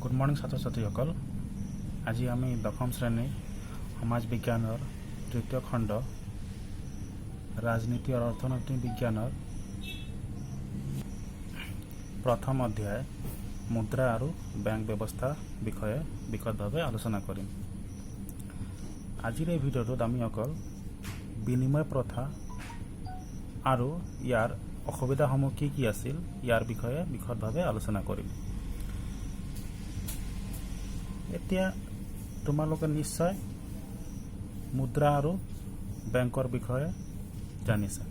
Good morning छात्र छात्रीসকল। আজি আমি দশম শ্ৰেণীৰ সমাজ বিজ্ঞানৰ তৃতীয় খণ্ড ৰাজনীতি আৰু অৰ্থনৈতিক বিজ্ঞানৰ প্ৰথম অধ্যায় মুদ্ৰা আৰু বেংক ব্যৱস্থা বিষয়ে বিশদভাৱে আলোচনা কৰিম। আজিৰ এই ভিডিঅ'টোত আমি অকল বিনিময় প্ৰথা আৰু ইয়াৰ অসুবিধাসমূহ কি আছিল ইয়াৰ বিষয়ে বিশদভাৱে আলোচনা কৰিম। এতিয়া তোমালোকে নিশ্চয় মুদ্ৰা আৰু বেংকৰ বিষয়ে জানিছা।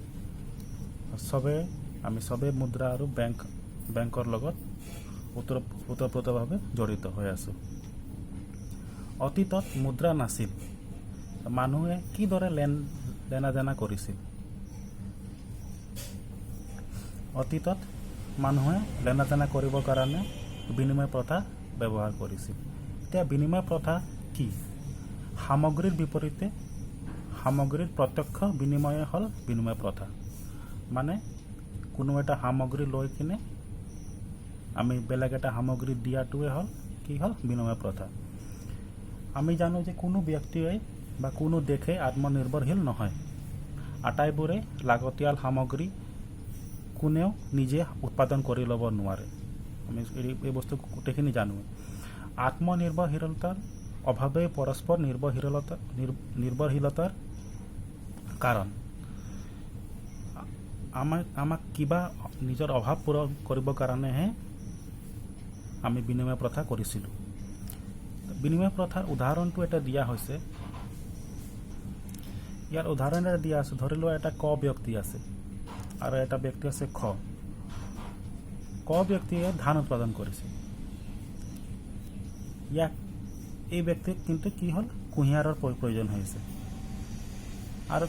আমি সবে মুদ্ৰা আৰু বেংকৰ লগত ওতঃপ্ৰোতভাৱে জড়িত হৈ আছো। অতীতত মুদ্ৰা নাছিল, মানুহে কিদৰে লেনা দেনা কৰিছিল? অতীতত মানুহে লেনা দেনা কৰিবৰ কাৰণে বিনিময় প্ৰথা ব্যৱহাৰ কৰিছিল। এতিয়া বিনিময় প্ৰথা কি? সামগ্ৰীৰ বিপৰীতে সামগ্ৰীৰ প্ৰত্যক্ষ বিনিময় হ'ল বিনিময় প্ৰথা। মানে কোনো এটা সামগ্ৰী লৈ কিনে আমি বেলেগ এটা সামগ্ৰী দিয়াটোৱে হ'ল বিনিময় প্ৰথা। আমি জানো যে কোনো ব্যক্তিয়ে বা কোনো দেশে আত্মনিৰ্ভৰশীল নহয়। আটাইবোৰে লাগতিয়াল সামগ্ৰী কোনেও নিজে উৎপাদন কৰি ল'ব নোৱাৰে। আমি এই বস্তু গোটেইখিনি জানো। আত্মনিৰ্ভৰশীলতাৰ অভাৱে পৰস্পৰ নিৰ্ভৰশীলতাৰ কাৰণ। আমাক কিবা নিজৰ অভাৱ পূৰণ কৰিবৰ কাৰণেহে আমি বিনিময় প্ৰথা কৰিছিলোঁ। বিনিময় প্ৰথাৰ উদাহৰণটো এটা দিয়া হৈছে। ইয়াৰ উদাহৰণ এটা দিয়া আছে। ধৰি লোৱা এটা ক ব্যক্তি আছে আৰু এটা ব্যক্তি আছে খ। ক ব্যক্তিয়ে ধান উৎপাদন কৰিছে। এই ব্যক্তিক কিন্তু কি হ'ল কুঁহিয়াৰৰ প্ৰয়োজন হৈছে আৰু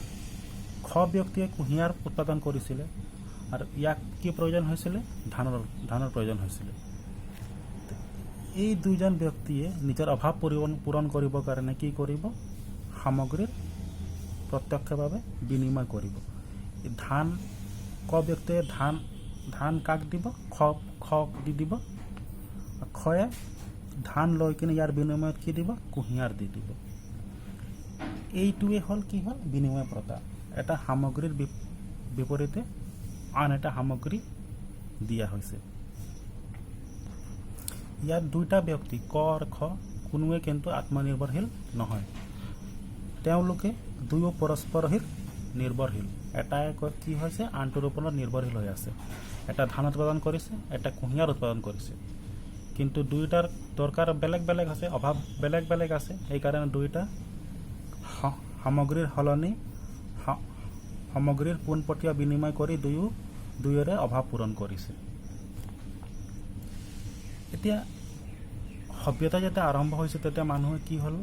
খ ব্যক্তিয়ে কুঁহিয়াৰ উৎপাদন কৰিছিলে আৰু ইয়াক কি প্ৰয়োজন হৈছিলে? ধানৰ প্ৰয়োজন হৈছিলে। এই দুইজন ব্যক্তিয়ে নিজৰ অভাৱ পূৰণ কৰিবৰ কাৰণে কি কৰিব? সামগ্ৰীৰ প্ৰত্যক্ষভাৱে বিনিময় কৰিব। ক ব্যক্তিয়ে ধান কাক দিব? খক দি দিব। খয়ে ধান লৈ কিনে ইয়াৰ বিনিময়ত কি দিব? কুঁহিয়াৰ দি দিব। এইটোৱে হ'ল বিনিময় প্ৰথা। এটা সামগ্ৰীৰ বিপৰীতে আন এটা সামগ্ৰী দিয়া হৈছে। ইয়াত দুইটা ব্যক্তি ক আৰু খ কোনোৱে কিন্তু আত্মনিৰ্ভৰশীল নহয়। তেওঁলোকে দুয়ো পৰস্পৰ নিৰ্ভৰশীল। এটাই কি হৈছে আনটোৰ ওপৰত নিৰ্ভৰশীল হৈ আছে। এটা ধান উৎপাদন কৰিছে, এটা কুঁহিয়াৰ উৎপাদন কৰিছে। কিন্তু দুইটাৰ দৰকাৰ বেলেগ বেলেগ আছে, অভাৱ বেলেগ বেলেগ আছে। সেইকাৰণে দুইটা সামগ্ৰীৰ সলনি সামগ্ৰীৰ পোনপটীয়া বিনিময় কৰি দুয়োৰে অভাৱ পূৰণ কৰিছে। এতিয়া সভ্যতা যেতিয়া আৰম্ভ হৈছে তেতিয়া মানুহে কি হ'ল?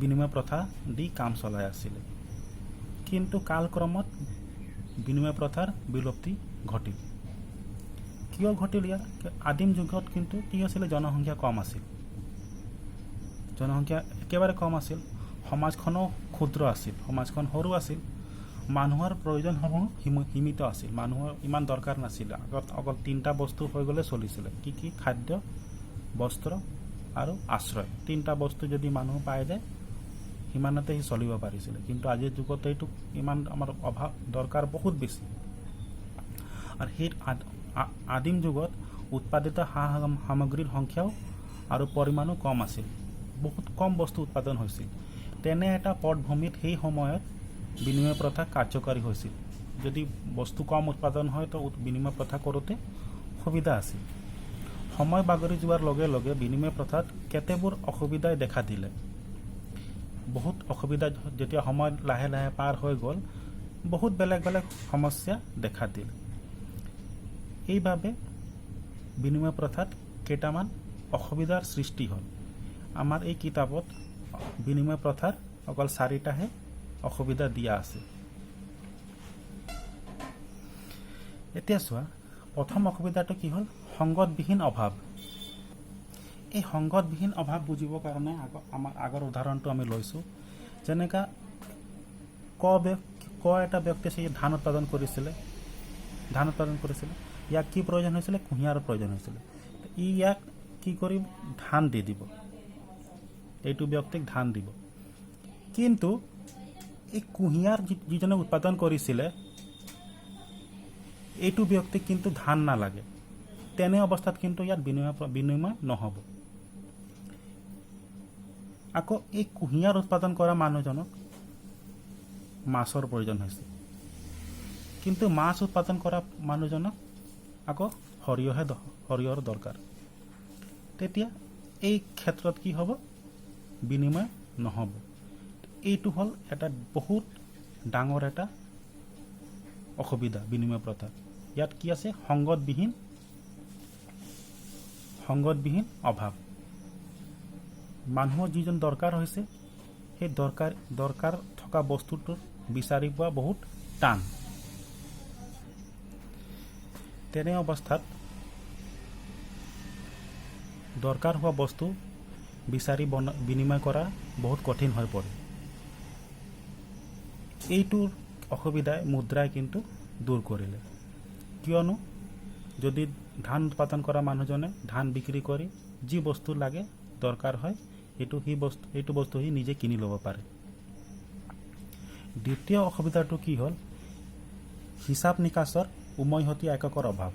বিনিময় প্ৰথা দি কাম চলাই আছিলে। কিন্তু কালক্ৰমত বিনিময় প্ৰথাৰ বিলুপ্তি ঘটিল। কিয় ঘটিল? ইয়াৰ আদিম যুগত কিন্তু কি আছিলে? জনসংখ্যা কম আছিল। জনসংখ্যা একেবাৰে কম আছিল। সমাজখনো ক্ষুদ্ৰ আছিল, সমাজখন সৰু আছিল। মানুহৰ প্ৰয়োজনসমূহ সীমিত আছিল। মানুহৰ ইমান দৰকাৰ নাছিল। অকল 3টা বস্তু হৈ গ'লে চলিছিলে। কি? খাদ্য, বস্ত্ৰ আৰু আশ্ৰয়। 3টা বস্তু যদি মানুহ পাই যায় সিমানতে সি চলিব পাৰিছিলে। কিন্তু আজিৰ যুগত এইটো ইমান আমাৰ অভাৱ দৰকাৰ বহুত বেছি। আৰু সেই আদিম যুগত উৎপাদিত সামগ্ৰীৰ সংখ্যাও আৰু পৰিমাণো কম আছিল। বহুত কম বস্তু উৎপাদন হৈছিল। তেনে এটা পটভূমিত সেই সময়ত বিনিময় প্ৰথা কাৰ্যকাৰী হৈছিল। যদি বস্তু কম উৎপাদন হয় তো বিনিময় প্ৰথা কৰোঁতে সুবিধা আছিল। সময় বাগৰি যোৱাৰ লগে লগে বিনিময় প্ৰথাত কেতেবোৰ অসুবিধাই দেখা দিলে। বহুত অসুবিধা যেতিয়া সময় লাহে লাহে পাৰ হৈ গ'ল, বহুত বেলেগ বেলেগ সমস্যা দেখা দিল। এইভাৱে বিনিময় প্ৰথাত কেইটামান অসুবিধাৰ সৃষ্টি হ'ল। আমাৰ এই কিতাপত বিনিময় প্ৰথাৰ অকল 4টাহে অসুবিধা দিয়া আছে। এতিয়া চোৱা, প্ৰথম অসুবিধাটো কি হ'ল? সংগতবিহীন অভাৱ। এই সংগতবিহীন অভাৱ বুজিবৰ কাৰণে আমাৰ আগৰ উদাহৰণটো আমি লৈছোঁ। যেনেকা এটা ব্যক্তিয়ে ধান উৎপাদন কৰিছিলে। ইয়াক কি প্ৰয়োজন হৈছিলে? কুঁহিয়াৰৰ প্ৰয়োজন হৈছিলে। ইয়াক কি কৰিব ধান দি দিব, এইটো ব্যক্তিক ধান দিব। কিন্তু এই কুঁহিয়াৰ যিজনে উৎপাদন কৰিছিলে এইটো ব্যক্তিক কিন্তু ধান নালাগে, তেনে অৱস্থাত কিন্তু ইয়াত বিনিময় নহ'ব। আকৌ এই কুঁহিয়াৰ উৎপাদন কৰা মানুহজনক মাছৰ প্ৰয়োজন হৈছে, কিন্তু মাছ উৎপাদন কৰা মানুহজনক আকৌ সৰিয়হৰ দৰকাৰ। তেতিয়া এই ক্ষেত্ৰত কি হ'ব, বিনিময় নহ'ব। এইটো হ'ল এটা বহুত ডাঙৰ এটা অসুবিধা বিনিময় প্ৰথা। ইয়াত কি আছে, সংগতবিহীন অভাৱ। মানুহৰ যিজন দৰকাৰ হৈছে সেই দৰকাৰ থকা বস্তুটো বিচাৰি পোৱা বহুত টান। তেনে অৱস্থাত দৰকাৰ হোৱা বস্তু বিচাৰি বিনিময় কৰা বহুত কঠিন হৈ পৰে। এইটোৰ অসুবিধাই মুদ্ৰাই কিন্তু দূৰ কৰিলে। কিয়নো যদি ধান উৎপাদন কৰা মানুহজনে ধান বিক্ৰী কৰি যি বস্তু লাগে দৰকাৰ হয় এইটো বস্তু সি নিজে কিনি ল'ব পাৰে। দ্বিতীয় অসুবিধাটো কি হ'ল, হিচাপ নিকাচৰ উমৈহতীয়া এককৰ অভাৱ।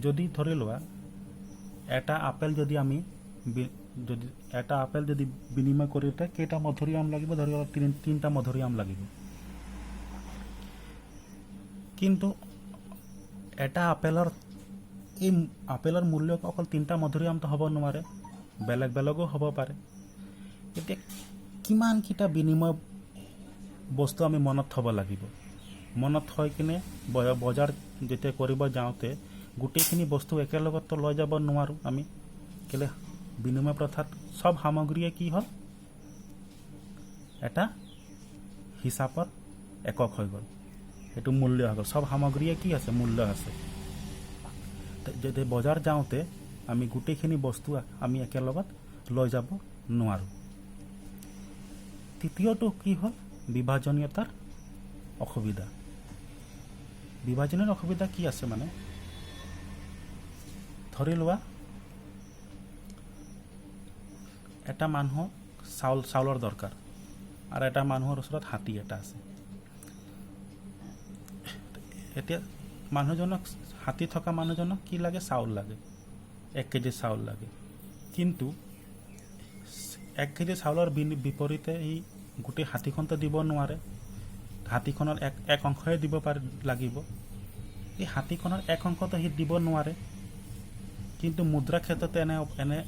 যদি ধৰি লোৱা এটা আপেল যদি বিনিময় কৰোঁতে কেইটা মধুৰিআম লাগিব, ধৰি লোৱা 3টা মধুৰিআম লাগিব। কিন্তু এটা আপেলৰ মূল্য অকল 3টা মধুৰিআমটো হ'ব নোৱাৰে, বেলেগো হ'ব পাৰে। এতিয়া কিমানকেইটা বিনিময় বস্তু আমি মনত থ'ব লাগিব। মনত থৈ কিনে বজাৰ যেতিয়া কৰিব যাওঁতে গোটেইখিনি বস্তু একেলগতো লৈ যাব নোৱাৰোঁ আমি। কেলে বিনিময় প্ৰথাত চব সামগ্ৰীয়ে কি হ'ল, এটা হিচাপত একক হৈ গ'ল, এইটো মূল্য হৈ গ'ল। চব সামগ্ৰীয়ে কি আছে, মূল্য আছে। যদি বজাৰ যাওঁতে আমি গোটেইখিনি বস্তু আমি একেলগত লৈ যাব নোৱাৰোঁ। তৃতীয়টো কি হ'ল, বিভাজনীয়তাৰ অসুবিধা। বিভাজনৰ অসুবিধা কি আছে মানে, ধৰি লোৱা এটা মানুহক চাউলৰ দৰকাৰ আৰু এটা মানুহৰ ওচৰত হাতী এটা আছে। এতিয়া হাতী থকা মানুহজনক কি লাগে, চাউল লাগে, 1 কেজি চাউল লাগে। কিন্তু 1 কেজি চাউলৰ বিপৰীতে ই গোটেই হাতীখনটো দিব নোৱাৰে, হাতীখনৰ এক অংশহে দিব লাগিব। এই হাতীখনৰ এক অংশটো সি দিব নোৱাৰে। কিন্তু মুদ্ৰা ক্ষেত্ৰতে এনে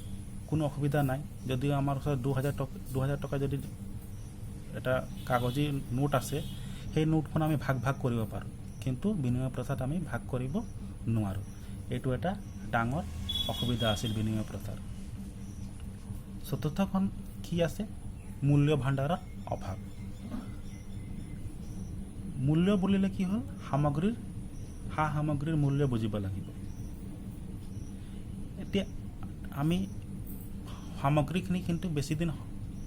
কোনো অসুবিধা নাই। যদিও আমাৰ ওচৰত 2000 টকা যদি এটা কাগজী নোট আছে, সেই নোটখন আমি ভাগ কৰিব পাৰোঁ, কিন্তু বিনিময় প্ৰথাত আমি ভাগ কৰিব নোৱাৰোঁ। এইটো এটা ডাঙৰ অসুবিধা আছিল বিনিময় প্ৰথাৰ। চতুৰ্থখন কি আছে, মূল্য ভাণ্ডাৰৰ অভাৱ। মূল্য বুলিলে কি হ'ল, সামগ্ৰীৰ মূল্য বুজিব লাগিব। এতিয়া আমি সামগ্ৰীখিনি কিন্তু বেছিদিন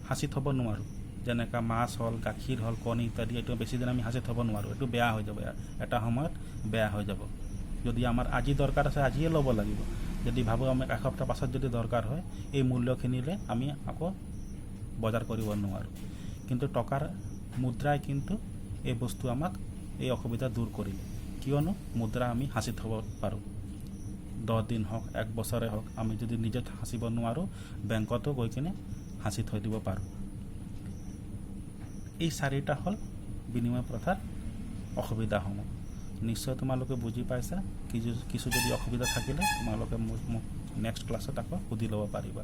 সাঁচি থ'ব নোৱাৰোঁ। যেনেকৈ মাছ হ'ল, গাখীৰ হ'ল, কণী ইত্যাদি, এইটো বেছিদিন আমি সাঁচি থ'ব নোৱাৰোঁ। এইটো বেয়া হৈ যাব, এটা সময়ত বেয়া হৈ যাব। যদি আমাৰ আজি দৰকাৰ আছে, আজিয়ে ল'ব লাগিব। যদি ভাবোঁ আমি এসপ্তাহ পাছত যদি দৰকাৰ হয়, এই মূল্যখিনিলে আমি আকৌ বজাৰ কৰিব নোৱাৰোঁ। কিন্তু মুদ্ৰাই কিন্তু এই বস্তু আমাক এই অসুবিধা দূৰ কৰিলে। কিয়নো মুদ্ৰা আমি সাঁচি থ'ব পাৰোঁ। 10 দিন হওক, 1 বছৰে হওক, আমি যদি নিজে সাঁচিব নোৱাৰোঁ, বেংকতো গৈ কিনে সাঁচি থৈ দিব পাৰোঁ। এই 4টা হ'ল বিনিময় প্ৰথাৰ অসুবিধাসমূহ। নিশ্চয় তোমালোকে বুজি পাইছা। কিছু যদি অসুবিধা থাকিলে তোমালোকে মোক নেক্সট ক্লাছত আকৌ সুধি ল'ব পাৰিবা।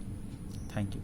Thank U.